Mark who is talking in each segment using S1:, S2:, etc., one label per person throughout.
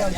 S1: Good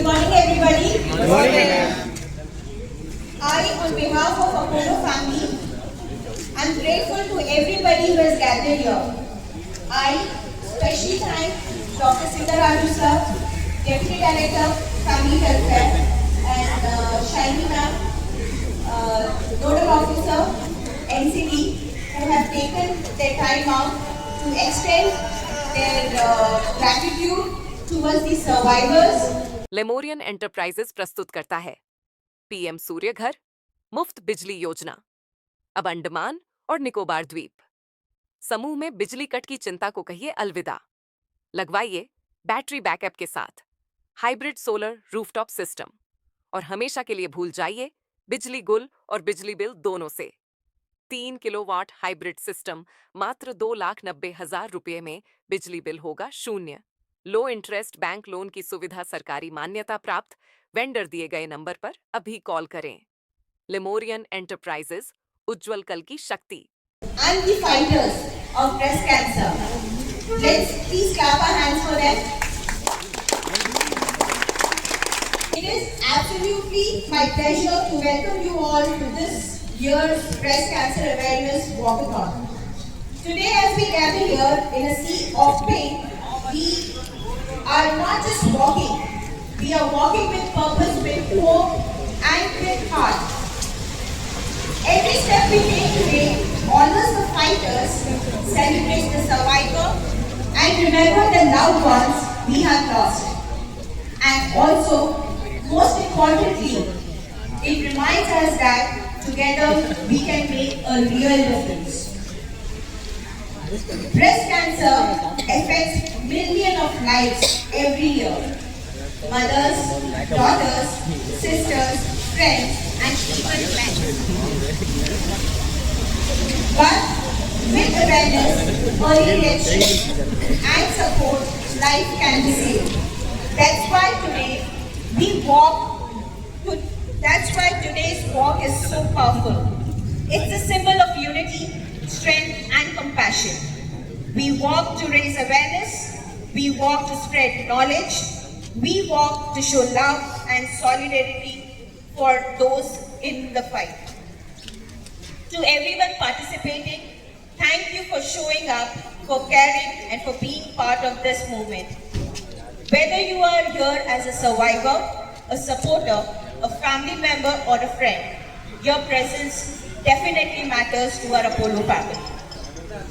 S1: morning, everybody. Good morning. I, on behalf of Apollo family, am grateful to everybody who has gathered here. I especially thank Dr. Sitaraju sir, Deputy Director, Family Welfare, and Shaini ma'am, Nodal Officer, NCD, who have taken their time out to extend their gratitude towards the survivors.
S2: Lemurian enterprises प्रस्तुत करता है PM सूर्य घर मुफ्त बिजली योजना। अब अंडमान और निकोबार द्वीप समूह में बिजली कट की चिंता को कहिए अलविदा। लगवाइए बैटरी बैकअप के साथ हाइब्रिड सोलर रूफटॉप सिस्टम और हमेशा के लिए भूल जाइए बिजली गुल और बिजली बिल दोनों से। 3 किलोवाट हाइब्रिड सिस्टम मात्र 2,90,000 रुपये में बिजली बिल होगा शून्य। लो इंटरेस्ट बैंक लोन की सुविधा सरकारी मान्यता प्राप्त। वेंडर दिए गए नंबर पर अभी कॉल करें। लेमोरियन एंटरप्राइजेस, उज्जवल कल की शक्ति।
S1: And the fighters of breast cancer. Let's please clap our hands for them. It is absolutely my pleasure to welcome you all to this year's breast cancer awareness walkathon. Today, as we gather here in a sea of pain, we are not just walking, we are walking with purpose, with hope and with heart. Every step we take today honors the fighters, celebrates the survivor and remember the loved ones we have lost. And also, most importantly, it reminds us that together we can make a real difference. Breast cancer affects millions of lives every year. Mothers, daughters, sisters, friends, and even friends. But with awareness, early detection, and support, life can be saved. That's why today we walk. That's why today's walk is so powerful. It's a symbol of unity, strength and compassion. We walk to raise awareness, we walk to spread knowledge, we walk to show love and solidarity for those in the fight. To everyone participating, thank you for showing up, for caring and for being part of this movement. Whether you are here as a survivor, a supporter, a family member or a friend, your presence definitely matters to our Apollo family.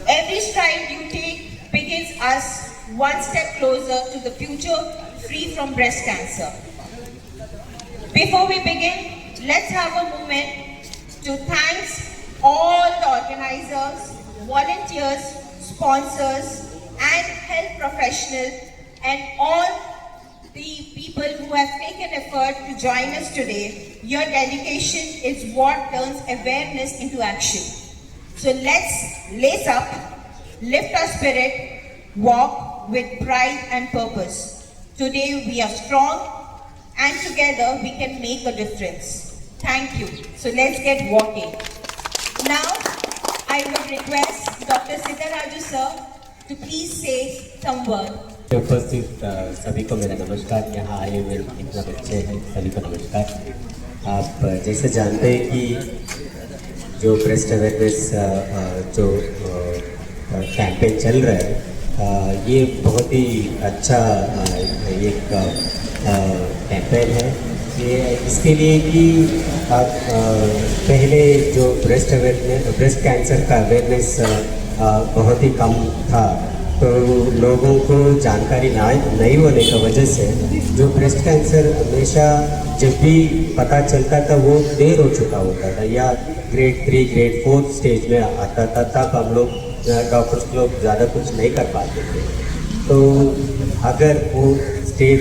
S1: Every stride you take begins us one step closer to the future free from breast cancer. Before we begin, let's have a moment to thank all the organizers, volunteers, sponsors and health professionals and all the people who have taken effort to join us today. Your dedication is what turns awareness into action. So let's lace up, lift our spirit, walk with pride and purpose. Today we are strong and together we can make a difference. Thank you. So let's get walking. Now I would request Dr. Sitaraju sir to please say some words.
S3: उपस्थित सभी को मेरा नमस्कार। यहाँ आए हुए इतना बच्चे हैं सभी को नमस्कार। आप जैसे जानते हैं कि जो ब्रेस्ट अवेयरनेस जो कैंपेन चल रहा है ये बहुत ही अच्छा एक कैंपेन है। ये इसके लिए कि आप पहले जो ब्रेस्ट कैंसर का अवेयरनेस बहुत ही कम था तो लोगों को जानकारी नहीं होने की वजह से जो ब्रेस्ट कैंसर हमेशा जब भी पता चलता था वो देर हो चुका होता था, या ग्रेड 3 ग्रेड 4 स्टेज में आता था, तब हम लोग डॉक्टर्स लोग ज़्यादा कुछ नहीं कर पाते थे। तो अगर वो स्टेज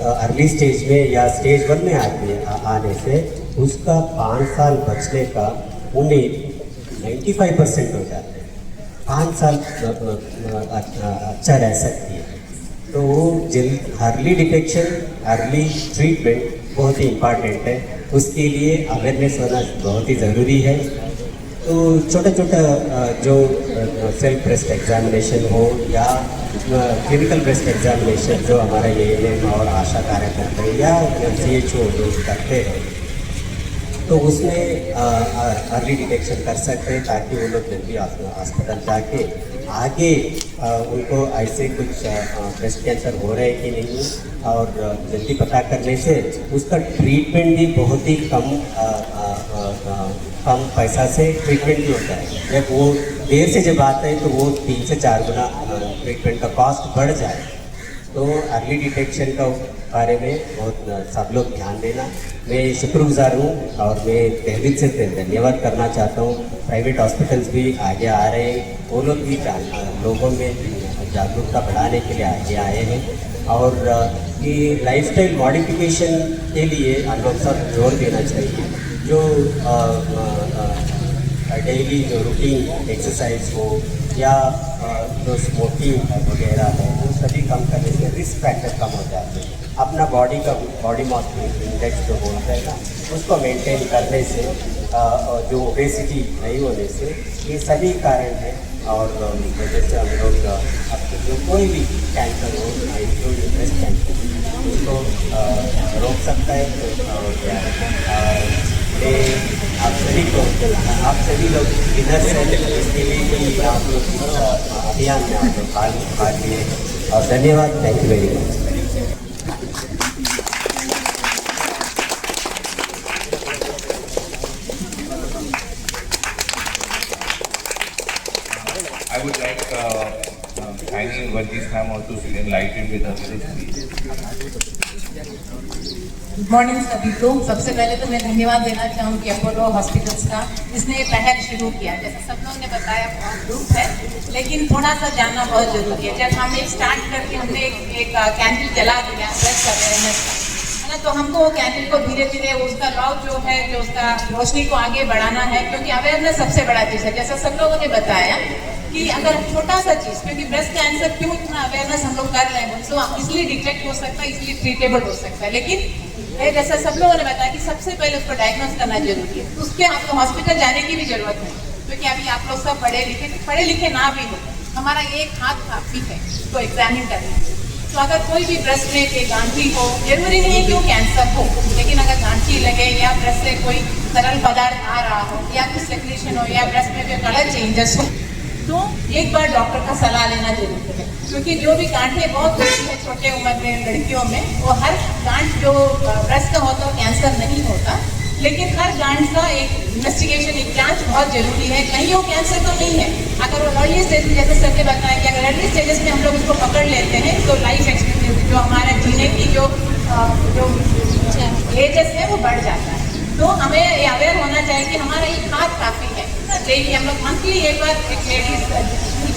S3: अर्ली स्टेज में या स्टेज 1 में आने से उसका 5 साल बचने का उम्मीद 95% हो जाता है। 5 साल अच्छा रह सकती है। तो वो अर्ली डिटेक्शन, अर्ली ट्रीटमेंट बहुत ही इम्पॉर्टेंट है। उसके लिए अवेयरनेस होना बहुत ही ज़रूरी है। तो छोटा छोटा जो सेल्फ ब्रेस्ट एग्जामिनेशन हो या क्लिनिकल ब्रेस्ट एग्जामिनेशन जो हमारा ANM और आशा कार्यकर्ता या CHO लोग करते हैं, तो उसमें अर्ली डिटेक्शन कर सकते हैं ताकि वो लोग जल्दी अस्पताल जाके आगे उनको ऐसे कुछ ब्रेस्ट कैंसर हो रहा है कि नहीं, और जल्दी पता करने से उसका ट्रीटमेंट भी बहुत ही कम पैसा से ट्रीटमेंट भी होता है। जब वो देर से जब आता है तो वो 3 से 4 गुना ट्रीटमेंट का कॉस्ट बढ़ जाए। तो अर्ली डिटेक्शन का बारे में बहुत सब लोग ध्यान देना। मैं शुक्रगुजार हूँ और मैं तहे दिल से धन्यवाद करना चाहता हूँ। प्राइवेट हॉस्पिटल्स भी आगे आ रहे हैं, वो लोग भी लोगों में जागरूकता बढ़ाने के लिए आगे आए हैं। और ये लाइफस्टाइल मॉडिफिकेशन के लिए हम लोग सब जोर देना चाहिए। जो डेली जो रूटीन एक्सरसाइज हो या जो स्मोकिंग वगैरह है वो सभी कम करने से रिस्क फैक्टर कम हो जाते हैं। अपना बॉडी मास इंडेक्स जो होता है ना, उसको मेंटेन करने से जो ओबेसिटी नहीं होने से ये सभी कारण हैं। और जैसे हम लोग अब जो कोई भी कैंसर हो, इंक्लूडिंग ब्रेस्ट कैंसर, उसको रोक सकता है। और आप सभी लोग इधर से इसके लिए भी आप लोग अभियान में आप लोग भाग लिए और धन्यवाद। Thank you very much.
S4: I would like thanking Varghese ma'am also to enlighten with us.
S5: Good morning सभी को। सबसे पहले तो मैं धन्यवाद देना चाहूँगी अपोलो हॉस्पिटल्स का, जिसने ये पहल शुरू किया। जैसे सब लोगों ने बताया बहुत ग्रुप है, लेकिन थोड़ा सा जानना बहुत जरूरी है। जब हम एक स्टार्ट करके हमने एक कैंडल जला दिया ब्रेस्ट अवेयरनेस का, है ना, तो हमको वो कैंडल को धीरे धीरे उसका लॉ जो है, जो उसका रोशनी को आगे बढ़ाना है, क्योंकि अवेयरनेस सबसे बड़ा चीज़ है। जैसा सब लोगों ने बताया कि अगर छोटा सा चीज़, क्योंकि ब्रेस्ट कैंसर क्यों इतना अवेयरनेस हम लोग कर रहे हैं, तो इसलिए डिटेक्ट हो सकता है, इसलिए ट्रीटेबल हो सकता है। लेकिन जैसा सब लोगों ने बताया कि सबसे पहले उसको डायग्नोस करना जरूरी है। उसके आपको हॉस्पिटल जाने की भी जरूरत नहीं, क्योंकि अभी आप लोग सब पढ़े लिखे ना भी हो, हमारा एक हाथ काफी है उसको एग्जामिन करने। तो अगर कोई भी ब्रेस्ट में कोई गांठी हो, जरूरी नहीं है कि वो कैंसर हो, लेकिन अगर गांठी लगे या ब्रेस्ट से कोई तरल पदार्थ आ रहा हो या कुछ सेक्रेशन हो या ब्रेस्ट में कोई कलर चेंजेस हो, तो एक बार डॉक्टर का सलाह लेना जरूरी है। क्योंकि जो भी गांठें बहुत होती है छोटे उम्र में लड़कियों में, वो हर गांठ जो ब्रेस्ट का होता है कैंसर नहीं होता, लेकिन हर गांठ का एक इन्वेस्टिगेशन, एक जांच बहुत जरूरी है। कहीं वो कैंसर तो नहीं है। अगर वो अर्ली स्टेज में, जैसे सर ने बताया कि अगर अर्ली स्टेजेस में हम लोग उसको पकड़ लेते हैं तो लाइफ एक्सपीरियंस, जो हमारा जीने की जो एजेस है वो बढ़ जाता है। तो हमें ये अवेयर होना चाहिए कि हमारा एक हाथ काफ़ी है। डेली हम लोग मंथली एक बार, एक लेडीज,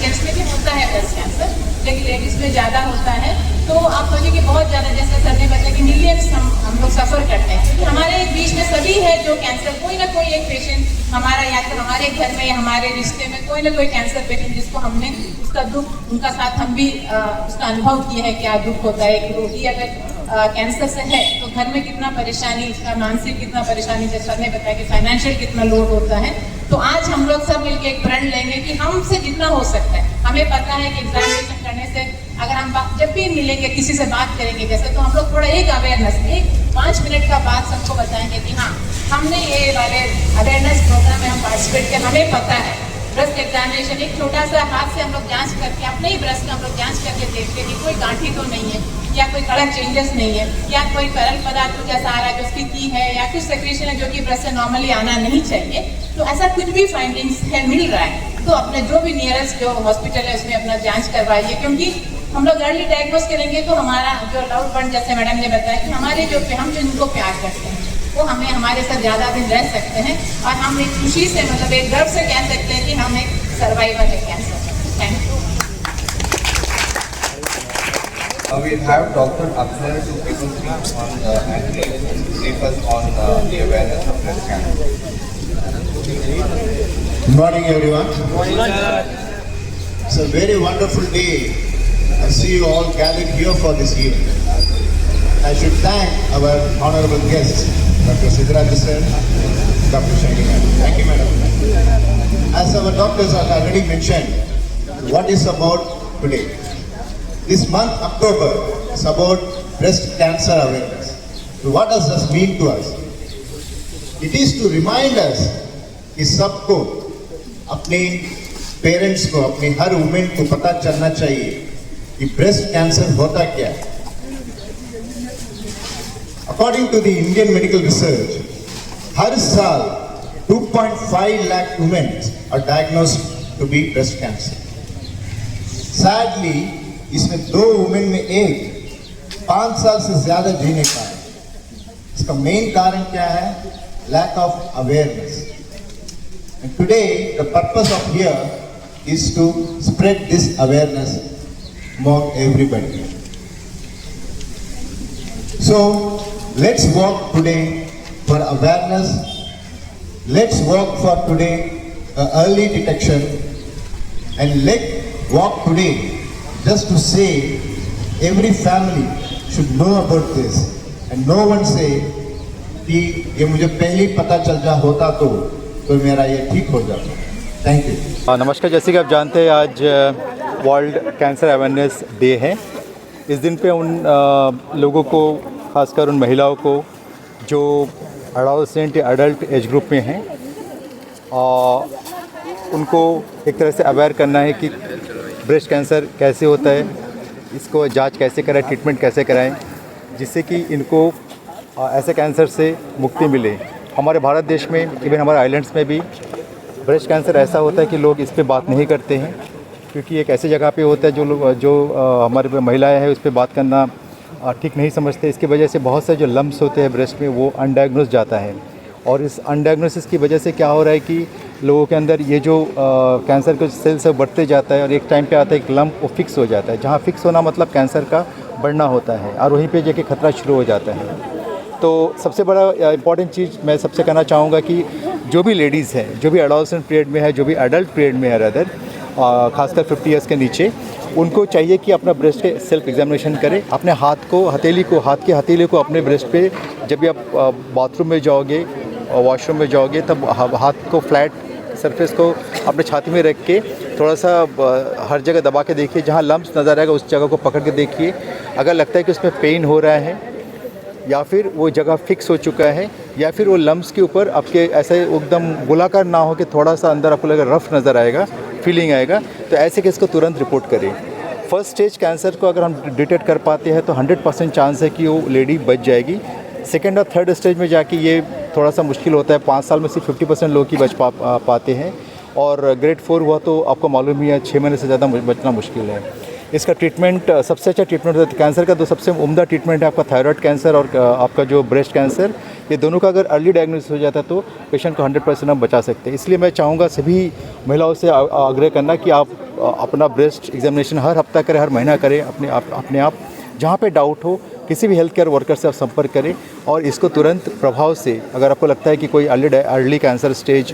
S5: जेंट्स में भी होता है ब्रेस्ट कैंसर, लेकिन लेडीज में ज़्यादा होता है। तो आप सोचिए कि बहुत ज़्यादा, जैसे सर ने बताया कि मिलियंस हम लोग सफ़र करते हैं, क्योंकि हमारे बीच में सभी है जो कैंसर, कोई ना कोई एक पेशेंट हमारा, या तो हमारे घर में या हमारे रिश्ते में कोई ना कोई कैंसर पेशेंट जिसको हमने उसका दुख, उनका साथ हम भी उसका अनुभव किया है, क्या दुख होता है। एक रोगी अगर कैंसर से है तो घर में कितना परेशानी, उसका मानसिक कितना परेशानी, जैसे सर ने बताया कि फाइनेंशियल कितना लोड होता है। तो आज हम लोग सब मिलकर एक प्रण लेंगे कि हमसे जितना हो सकता है, हमें पता है कि एग्जामिनेशन करने से अगर हम जब भी मिलेंगे, किसी से बात करेंगे जैसे, तो हम लोग थोड़ा एक अवेयरनेस, एक 5 मिनट का बात सबको बताएंगे कि हाँ, हमने ये वाले अवेयरनेस प्रोग्राम में हम पार्टिसिपेट किया, हमें पता है। ब्रेस्ट एग्जामिनेशन एक छोटा सा हाथ से हम लोग जांच करके, अपने ही ब्रेस्ट का हम लोग जांच करके देखते हैं कि कोई गांठी तो नहीं है, या कोई कलर चेंजेस नहीं है, या कोई तरल पदार्थ कुछ ऐसा आ रहा है जो स्थिति है, या कुछ सेक्रेशन है जो कि ब्रेस्ट से नॉर्मली आना नहीं चाहिए। तो ऐसा कुछ भी फाइंडिंग्स है मिल रहा है तो अपने जो भी नियरेस्ट जो हॉस्पिटल है उसमें अपना जांच करवाइए, क्योंकि हम लोग अर्ली डायग्नोस करेंगे तो हमारा जो लव वन, जैसे मैडम ने बताया कि हमारे जो हम जिनको प्यार करते हैं वो हमें हमारे साथ ज़्यादा दिन रह सकते हैं, और हम एक खुशी से मतलब एक गर्व से कह सकते हैं कि हम एक सर्वाइवर है cancer. Thank you.
S4: We have Dr. Akshay to give us brief on and brief us on the awareness of breast cancer.
S6: Good morning, everyone. It's a very wonderful day. I see you all gathered here for this event. I should thank our honorable guests, Dr. Siddharth sir, Dr. Shaini madam. Thank you, madam. As our doctors have already mentioned, what is about today? This month, October, is about breast cancer awareness. So what does this mean to us? It is to remind us कि सबको, अपने parents को, अपने हर women को पता चलना चाहिए कि ब्रेस्ट कैंसर होता क्या है। According to the Indian medical research, हर साल 2.5 lakh women are diagnosed to be breast cancer. Sadly, इसमें 2 वुमेन में एक 5 साल से ज्यादा जीने का है। इसका मेन कारण क्या है? Lack of awareness. And today, the purpose of here is to spread this awareness among everybody. So, let's work today for awareness. Let's work for today early detection, and let's work today just to say every family should know about this, and no one say कि ये मुझे पहले ही पता चल जा होता तो मेरा ये ठीक हो जाता। Thank you.
S7: नमस्कार। जैसे कि आप जानते हैं आज वर्ल्ड कैंसर अवेयरनेस डे है। इस दिन पे उन लोगों को, खासकर उन महिलाओं को जो एडोलसेंट या अडल्ट एज ग्रुप में हैं, उनको एक तरह से अवेयर करना है कि ब्रेस्ट कैंसर कैसे होता है, इसको जांच कैसे कराएं, ट्रीटमेंट कैसे कराएं, जिससे कि इनको ऐसे कैंसर से मुक्ति मिले। हमारे भारत देश में, इवन हमारे आइलैंड्स में भी ब्रेस्ट कैंसर ऐसा होता है कि लोग इस पे बात नहीं करते हैं, क्योंकि एक ऐसी जगह पे होता है जो लोग हमारे महिलाएं हैं उस पर बात करना ठीक नहीं समझते। इसकी वजह से बहुत से जो लम्ब्स होते हैं ब्रेस्ट में वो अनडायग्नोज जाता है, और इस अनडायग्नोसिस की वजह से क्या हो रहा है कि लोगों के अंदर ये जो कैंसर के सेल्स बढ़ते जाता है, और एक टाइम पे आता है एक लम्प वो फिक्स हो जाता है। जहाँ फिक्स होना मतलब कैंसर का बढ़ना होता है, और वहीं पे जाके खतरा शुरू हो जाता है। तो सबसे बड़ा इम्पॉर्टेंट चीज़ मैं सबसे कहना चाहूँगा कि जो भी लेडीज़ हैं, जो भी एडोलसेंट पीरियड में है, जो भी एडल्ट पीरियड में है रदर, खासकर 50 ईयर्स के नीचे, उनको चाहिए कि अपना ब्रेस्ट के सेल्फ एग्जामिनेशन करें। अपने हाथ की हथेली को अपने ब्रेस्ट पे, जब भी आप बाथरूम में जाओगे, वॉशरूम में जाओगे, तब हाथ को फ्लैट सरफेस को अपने छाती में रख के थोड़ा सा हर जगह दबा के देखिए। जहाँ लम्ब्स नज़र आएगा उस जगह को पकड़ के देखिए। अगर लगता है कि उसमें पेन हो रहा है, या फिर वो जगह फिक्स हो चुका है, या फिर वो लम्ब्स के ऊपर आपके ऐसे एकदम गोलाकार ना हो कि थोड़ा सा अंदर आपको लगे रफ नज़र आएगा, फीलिंग आएगा, तो ऐसे केस को तुरंत रिपोर्ट करें। फर्स्ट स्टेज कैंसर को अगर हम डिटेक्ट कर पाते हैं तो 100% चांस है कि वो लेडी बच जाएगी। सेकेंड और थर्ड स्टेज में जाके ये थोड़ा सा मुश्किल होता है। 5 साल में सिर्फ 50% लोग ही बच पाते हैं, और ग्रेड 4 हुआ तो आपको मालूम ही है 6 महीने से ज़्यादा बचना मुश्किल है। इसका ट्रीटमेंट सबसे अच्छा ट्रीटमेंट होता है कैंसर का, तो सबसे उम्दा ट्रीटमेंट है आपका थायराइड कैंसर और आपका जो ब्रेस्ट कैंसर। ये दोनों का अगर अर्ली डायग्नोसिस हो जाता है तो पेशेंट को 100% हम बचा सकते हैं। इसलिए मैं चाहूँगा सभी महिलाओं से आग्रह करना कि आप अपना ब्रेस्ट एग्जामिनेशन हर हफ्ता करें, हर महीना करें। अपने आप जहाँ पे डाउट हो किसी भी हेल्थ केयर वर्कर से आप संपर्क करें, और इसको तुरंत प्रभाव से, अगर आपको लगता है कि कोई अर्ली कैंसर स्टेज,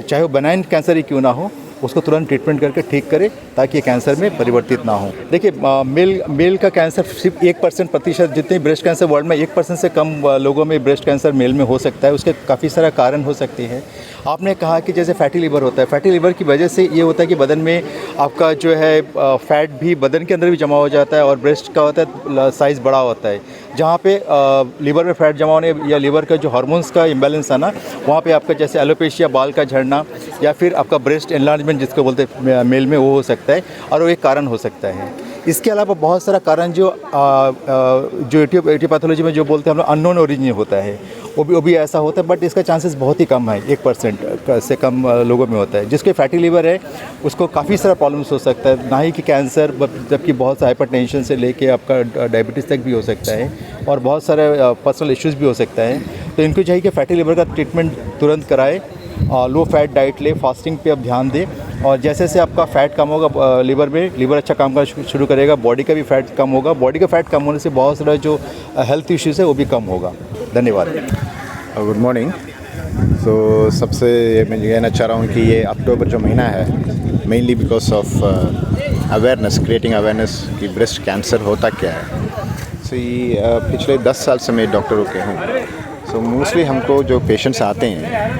S7: चाहे वो बेनाइन कैंसर ही क्यों ना हो, उसको तुरंत ट्रीटमेंट करके ठीक करें ताकि ये कैंसर में परिवर्तित ना हो। देखिए, मेल का कैंसर सिर्फ 1% प्रतिशत, जितने ब्रेस्ट कैंसर वर्ल्ड में 1% से कम लोगों में ब्रेस्ट कैंसर मेल में हो सकता है। उसके काफ़ी सारा कारण हो सकते हैं। आपने कहा कि जैसे फैटी लिवर होता है, फैटी लिवर की वजह से ये होता है कि बदन में आपका जो है फैट भी बदन के अंदर भी जमा हो जाता है, और ब्रेस्ट का होता है साइज़ बड़ा होता है। जहाँ पे लिवर में फैट जमा होने या लिवर का जो हार्मोन्स का इम्बैलेंस आना, वहाँ पे आपका जैसे एलोपेशिया, बाल का झड़ना, या फिर आपका ब्रेस्ट एनलार्जमेंट जिसको बोलते हैं मेल में, वो हो सकता है, और वो एक कारण हो सकता है। इसके अलावा बहुत सारा कारण जो एटियोपैथोलॉजी में जो बोलते हैं हम लोग अननोन ओरिजिन होता है, वो भी ऐसा होता है, बट इसका चांसेस बहुत ही कम है, 1% से कम लोगों में होता है। जिसके फैटी लिवर है उसको काफ़ी सारा प्रॉब्लम्स हो सकता है, ना ही कि कैंसर, जबकि बहुत सा हाइपरटेंशन से लेके आपका डायबिटीज़ तक भी हो सकता है और बहुत सारे पर्सनल इश्यूज़ भी हो सकता है। तो इनको चाहिए कि फैटी लिवर का ट्रीटमेंट तुरंत कराए और लो फैट डाइट ले, फास्टिंग पे आप ध्यान दें, और जैसे जैसे आपका फ़ैट कम होगा लिवर में, लिवर अच्छा काम करना शुरू करेगा, बॉडी का भी फैट कम होगा। बॉडी का फैट कम होने से बहुत सारा जो हेल्थ इश्यूज़ है वो भी कम होगा। धन्यवाद।
S6: Good morning. तो सबसे मैं ये कहना चाह रहा हूँ कि ये अक्टूबर जो महीना है, mainly because of awareness, creating awareness कि ब्रेस्ट कैंसर होता क्या है। सो ये पिछले 10 साल से मैं डॉक्टर होके हूँ। सो मोस्टली हमको जो पेशेंट्स आते हैं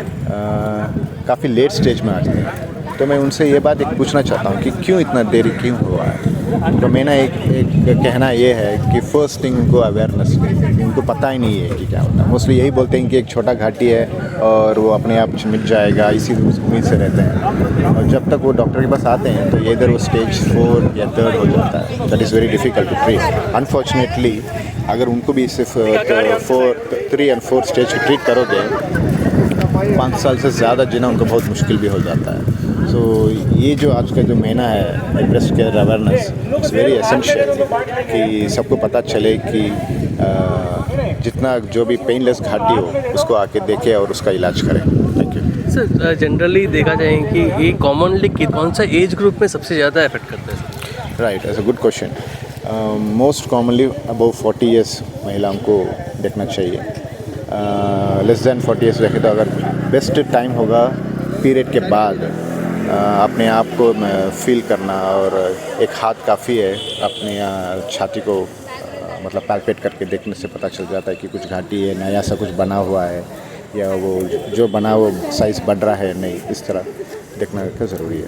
S6: काफ़ी लेट स्टेज में आते हैं, तो मैं उनसे ये बात एक पूछना चाहता हूँ कि क्यों इतना देरी क्यों हुआ है। तो मेरा एक कहना ये है कि फर्स्ट थिंग उनको अवेयरनेस, उनको पता ही नहीं है कि क्या होता है। मोस्टली यही बोलते हैं कि एक छोटा घाटी है और वो अपने आप मिट जाएगा, इसी उम्मीद से रहते हैं। और जब तक वो डॉक्टर के पास आते हैं तो इधर वो स्टेज 4 या 3 हो जाता है। That is very difficult to treat. Unfortunately अगर उनको भी सिर्फ 3 और 4 स्टेज की ट्रीट करोगे, 5 साल से ज़्यादा जीना उनको बहुत मुश्किल भी हो जाता है। सो ये जो आज का जो महीना है breast care awareness, it's very essential कि सबको पता चले कि जितना जो भी पेनलेस घाटी हो उसको आके देखें और उसका इलाज करें। Thank you
S8: sir. जनरली देखा जाए कि ये कॉमनली कौन सा एज ग्रुप में सबसे ज़्यादा इफेक्ट करता है?
S6: Right, as a good question. Most commonly above 40 years महिलाओं को देखना चाहिए। लेस दैन 40 ईयर्स देखें तो अगर बेस्ट टाइम होगा पीरियड के बाद अपने आप को फील करना, और एक हाथ काफ़ी है अपने छाती को मतलब पैल्पेट करके देखने से पता चल जाता है कि कुछ घाटी है, नया सा कुछ बना हुआ है, या वो जो बना वो साइज़ बढ़ रहा है नहीं, इस तरह देखना क्या ज़रूरी है।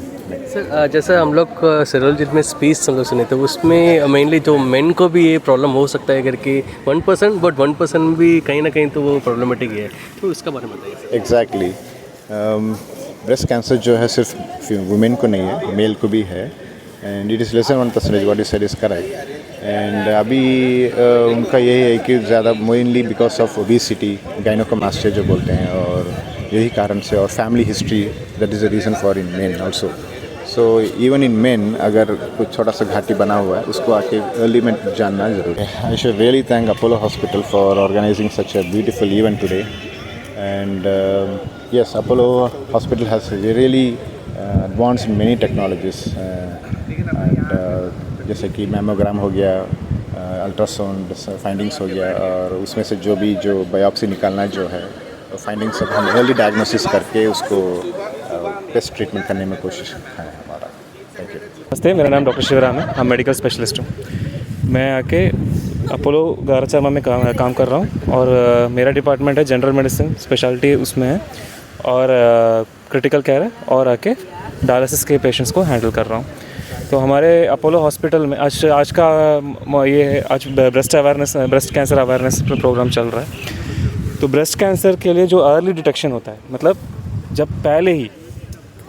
S8: सर जैसा हम लोग सेरोलॉजी में स्पीच हम लोग सुने थे, उसमें मेनली जो मेन को भी ये प्रॉब्लम हो सकता है करके 1%, बट 1% भी कहीं ना कहीं तो वो प्रॉब्लमेटिक है, तो इसका बारे में बताइए।
S6: एग्जैक्टली। ब्रेस्ट कैंसर जो है सिर्फ वुमेन को नहीं है, मेल को भी है, and it is less than 1%। What you said is correct. And अभी उनका यही है कि ज़्यादा मेनली बिकॉज ऑफ ओबेसिटी, गायनेकोमास्टिया जो बोलते हैं, और यही कारण से, और family history, that is a reason for in main also. So even in main अगर कुछ छोटा सा घाटी बना हुआ है उसको आके अर्ली में जानना ज़रूरी है। I should really thank Apollo Hospital for organising such a beautiful event today. And yes, Apollo Hospital has really advanced in many technologies, and जैसे कि मैमोग्राम हो गया, अल्ट्रासाउंड फाइंडिंग्स हो गया, और उसमें से जो बायोप्सी निकालना जो है, तो फाइंडिंग्स सब हम अर्ली डायग्नोसिस करके उसको बेस्ट ट्रीटमेंट करने में कोशिश है हमारा। Thank you.
S9: नमस्ते, मेरा नाम डॉक्टर शिवराम है। हम मेडिकल स्पेशलिस्ट हूँ। मैं आके अपोलो गाराचामा में काम कर रहा हूँ, और मेरा डिपार्टमेंट है जनरल मेडिसिन, स्पेशलिटी उसमें है, और क्रिटिकल केयर है, और आके डायलिसिस के पेशेंट्स को हैंडल कर रहा हूँ। तो हमारे अपोलो हॉस्पिटल में आज का ये है, आज ब्रेस्ट कैंसर अवेयरनेस प्रोग्राम चल रहा है। तो ब्रेस्ट कैंसर के लिए जो अर्ली डिटेक्शन होता है, मतलब जब पहले ही,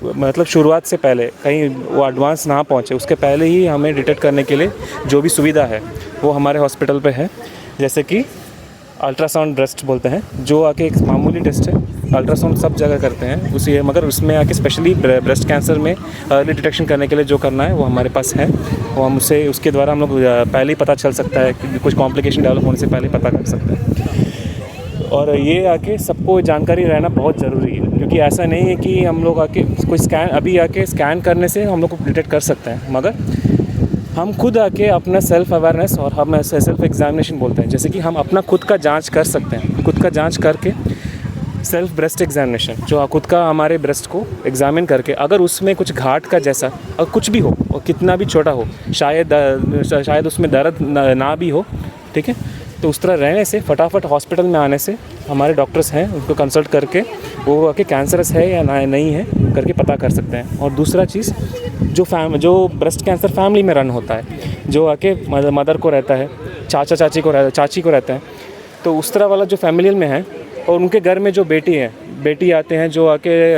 S9: मतलब शुरुआत से पहले, कहीं वो एडवांस ना पहुँचे उसके पहले ही हमें डिटेक्ट करने के लिए जो भी सुविधा है वो हमारे हॉस्पिटल पे है। जैसे कि अल्ट्रासाउंड ब्रेस्ट बोलते हैं, जो आके एक मामूली टेस्ट है, अल्ट्रासाउंड सब जगह करते हैं उसी, मगर उसमें आके स्पेशली ब्रेस्ट कैंसर में अर्ली डिटेक्शन करने के लिए जो करना है वो हमारे पास है। वो हम उसके द्वारा हम लोग पहले ही पता चल सकता है कि कुछ कॉम्प्लिकेशन डेवलप होने से पहले पता कर सकते हैं। और ये आके सबको जानकारी रहना बहुत ज़रूरी है, क्योंकि ऐसा नहीं है कि हम लोग आके कोई स्कैन करने से हम लोग को डिटेक्ट कर सकते हैं, मगर हम खुद आके अपना सेल्फ अवेयरनेस, और हम ऐसे सेल्फ एग्जामिनेशन बोलते हैं, जैसे कि हम अपना खुद का जांच कर सकते हैं। खुद का जांच करके सेल्फ ब्रेस्ट एग्जामिनेशन, जो खुद का हमारे ब्रेस्ट को एग्जामिन करके, अगर उसमें कुछ घाट का जैसा और कुछ भी हो, और कितना भी छोटा हो, शायद उसमें दर्द ना भी हो, ठीक है, तो उस तरह रहने से फटाफट हॉस्पिटल में आने से हमारे डॉक्टर्स हैं, उनको कंसल्ट करके वो आके कैंसरस है या नहीं है करके पता कर सकते हैं। और दूसरा चीज़, जो ब्रेस्ट कैंसर फैमिली में रन होता है, जो आके मदर को रहता है, चाची को रहता है, तो उस तरह वाला जो फैमिलियल में है, और उनके घर में जो बेटी आते हैं जो आके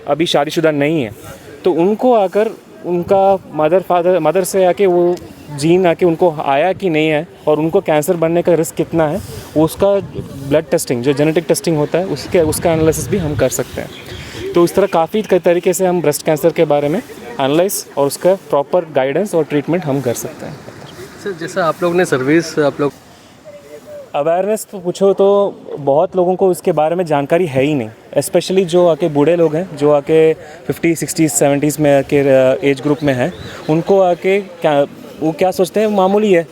S9: अभी शादीशुदा नहीं है, तो उनको आकर उनका मदर से आके वो जीन आके उनको आया कि नहीं है और उनको कैंसर बनने का रिस्क कितना है, उसका ब्लड टेस्टिंग जो जेनेटिक टेस्टिंग होता है उसका एनालिसिस भी हम कर सकते हैं। तो इस तरह काफ़ी तरीके से हम ब्रेस्ट कैंसर के बारे में एनालाइज और उसका प्रॉपर गाइडेंस और ट्रीटमेंट हम कर सकते हैं।
S8: सर जैसा आप लोग ने सर्विस आप लोग
S9: अवेयरनेस तो पूछो तो बहुत लोगों को इसके बारे में जानकारी है ही नहीं, स्पेशली जो आके बूढ़े लोग हैं, जो आके 50, 60, 70s में आके एज ग्रुप में हैं, उनको आके क्या सोचते हैं मामूली है,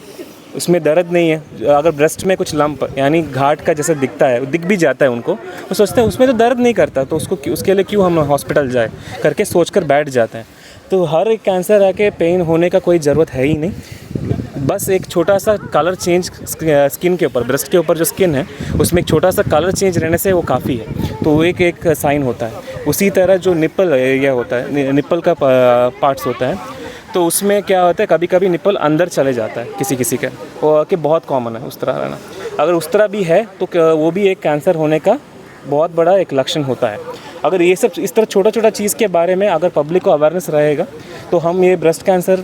S9: उसमें दर्द नहीं है। अगर ब्रेस्ट में कुछ लंप यानी घाट का जैसे दिखता है, दिख भी जाता है उनको, वो सोचते हैं उसमें तो दर्द नहीं करता, तो उसके लिए क्यों हम हॉस्पिटल जाए करके सोच कर बैठ जाते हैं। तो हर एक कैंसर आके पेन होने का कोई ज़रूरत है ही नहीं, बस एक छोटा सा कलर चेंज स्किन के ऊपर, ब्रेस्ट के ऊपर जो स्किन है उसमें एक छोटा सा कलर चेंज रहने से वो काफ़ी है, तो वो एक साइन होता है। उसी तरह जो निप्पल एरिया होता है, निप्पल का पार्ट्स होता है, तो उसमें क्या होता है कभी कभी निप्पल अंदर चले जाता है किसी का, वो कि बहुत कॉमन है उस तरह रहना। अगर उस तरह भी है तो वो भी एक कैंसर होने का बहुत बड़ा एक लक्षण होता है। अगर ये सब इस तरह छोटा छोटा चीज़ के बारे में अगर पब्लिक को अवेयरनेस रहेगा तो हम ये ब्रेस्ट कैंसर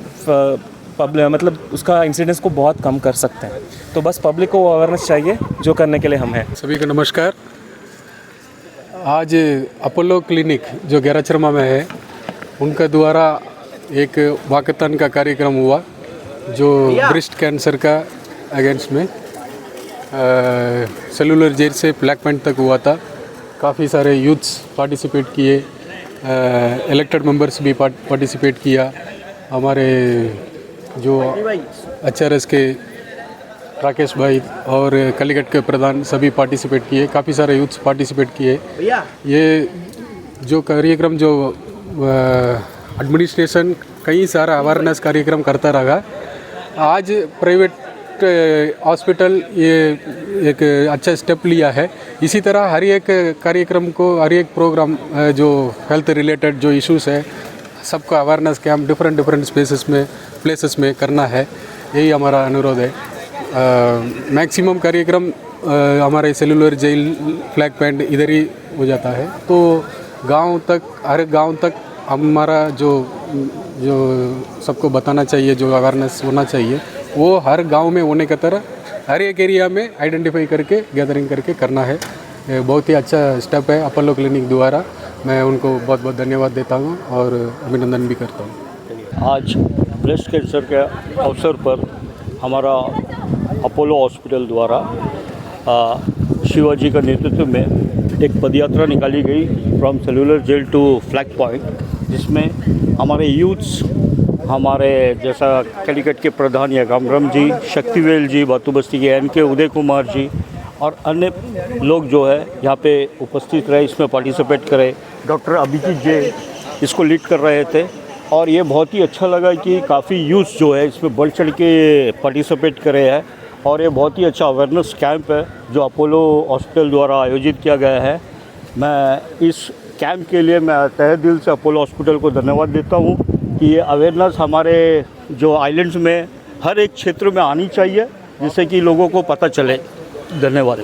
S9: मतलब उसका इंसिडेंस को बहुत कम कर सकते हैं। तो बस पब्लिक को अवेयरनेस चाहिए, जो करने के लिए हम हैं।
S10: सभी को नमस्कार। आज अपोलो क्लिनिक जो गैराचरमा में है, उनका द्वारा एक वाकथन का कार्यक्रम हुआ जो ब्रेस्ट कैंसर का अगेंस्ट में सेलुलर जेल से ब्लैक पॉइंट तक हुआ था। काफ़ी सारे यूथ्स पार्टिसिपेट किए, इलेक्टेड मेंबर्स भी पार्टिसिपेट किया, हमारे जो HRS के राकेश भाई और कलीगट के प्रधान सभी पार्टिसिपेट किए, काफ़ी सारे यूथ्स पार्टिसिपेट किए। ये जो कार्यक्रम जो एडमिनिस्ट्रेशन कई सारा अवेयरनेस कार्यक्रम करता रहा। आज प्राइवेट हॉस्पिटल ये एक अच्छा स्टेप लिया है। इसी तरह हर एक कार्यक्रम को, हर एक प्रोग्राम जो हेल्थ रिलेटेड जो इश्यूज़ है, सबका अवेयरनेस कैंप डिफरेंट प्लेसेस में करना है, यही हमारा अनुरोध है। मैक्सिमम कार्यक्रम हमारे सेलुलर जेल फ्लैग पॉइंट इधर ही हो जाता है, तो गांव तक, हर गांव तक हमारा जो सबको बताना चाहिए, जो अवेयरनेस होना चाहिए, वो हर गांव में होने की तरह हर एक एरिया में आइडेंटिफाई करके गैदरिंग करके करना है। ये बहुत ही अच्छा स्टेप है अपोलो क्लिनिक द्वारा। मैं उनको बहुत बहुत धन्यवाद देता हूँ और अभिनंदन भी करता हूँ।
S11: आज ब्रेस्ट कैंसर के अवसर पर हमारा अपोलो हॉस्पिटल द्वारा शिवाजी का नेतृत्व में एक पदयात्रा निकाली गई from Cellular Jail to Flag Point, जिसमें हमारे यूथ्स, हमारे जैसा कलीकट के प्रधान यागामराम जी, शक्तिवेल जी, बातूबस्ती के NK उदय कुमार जी और अन्य लोग जो है यहाँ पे उपस्थित रहे, इसमें पार्टिसिपेट करे। डॉक्टर अभिजीत जी इसको लीड कर रहे थे और ये बहुत ही अच्छा लगा कि काफ़ी यूथ जो है इसमें बढ़ चढ़ के पार्टिसिपेट करे हैं और ये बहुत ही अच्छा अवेयरनेस कैंप है जो अपोलो हॉस्पिटल द्वारा आयोजित किया गया है। मैं इस कैंप के लिए मैं तहे दिल से अपोलो हॉस्पिटल को धन्यवाद देता हूँ कि ये अवेयरनेस हमारे जो आइलैंड्स में हर एक क्षेत्र में आनी चाहिए, जिससे कि लोगों को पता चले। धन्यवाद।